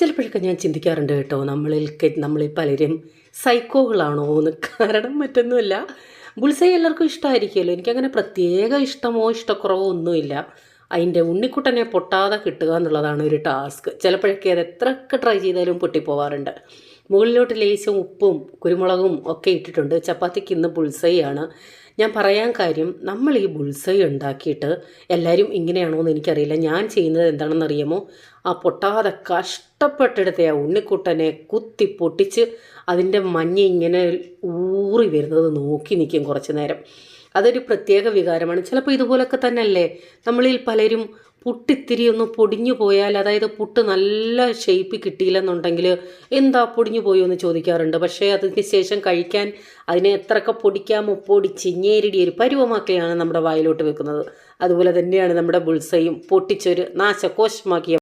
ചിലപ്പോഴൊക്കെ ഞാൻ ചിന്തിക്കാറുണ്ട് കേട്ടോ, നമ്മളിൽ പലരും സൈക്കോകളാണോ എന്ന്. കാരണം മറ്റൊന്നുമല്ല, ബുൾസൈ എല്ലാവർക്കും ഇഷ്ടമായിരിക്കുമല്ലോ. എനിക്കങ്ങനെ പ്രത്യേക ഇഷ്ടമോ ഇഷ്ടക്കുറവോ ഒന്നുമില്ല. അതിൻ്റെ ഉണ്ണിക്കുട്ടനെ പൊട്ടാതെ കിട്ടുക എന്നുള്ളതാണ് ഒരു ടാസ്ക്. ചിലപ്പോഴൊക്കെ അത് എത്രയൊക്കെ ട്രൈ ചെയ്താലും പൊട്ടിപ്പോവാറുണ്ട്. മുകളിലോട്ട് ലേശം ഉപ്പും കുരുമുളകും ഒക്കെ ഇട്ടിട്ടുണ്ട്. ചപ്പാത്തിക്ക് ഇന്ന് ബുൾസൈ ആണ്. ഞാൻ പറയാൻ കാര്യം, നമ്മൾ ഈ ബുൾസൈ ഉണ്ടാക്കിയിട്ട് എല്ലാവരും ഇങ്ങനെയാണോ എന്ന് എനിക്കറിയില്ല. ഞാൻ ചെയ്യുന്നത് എന്താണെന്ന് അറിയാമോ? ആ പൊട്ടാതെ കഷ്ടപ്പെട്ടെടുത്ത ആ ഉണ്ണിക്കുട്ടനെ കുത്തി പൊട്ടിച്ച് അതിൻ്റെ മഞ്ഞ ഇങ്ങനെ ഊറി വരുന്നത് നോക്കി നിൽക്കും കുറച്ച് നേരം. അതൊരു പ്രത്യേക വികാരമാണ്. ചിലപ്പോൾ ഇതുപോലൊക്കെ തന്നെയല്ലേ നമ്മളിൽ പലരും പുട്ടിത്തിരി ഒന്ന് പൊടിഞ്ഞു പോയാൽ, അതായത് പുട്ട് നല്ല ഷേപ്പ് കിട്ടിയില്ലെന്നുണ്ടെങ്കിൽ എന്താ പൊടിഞ്ഞു പോയോ എന്ന് ചോദിക്കാറുണ്ട്. പക്ഷേ അതിന് ശേഷം കഴിക്കാൻ അതിനെ എത്രയൊക്കെ പൊടിക്കാമോ പൊടിച്ച് ഞേരിടി ഒരു പരുവമാക്കിയാണ് നമ്മുടെ വായിലോട്ട് വെക്കുന്നത്. അതുപോലെ തന്നെയാണ് നമ്മുടെ ബുൾസയും പൊട്ടിച്ചൊരു നാശകോശമാക്കിയ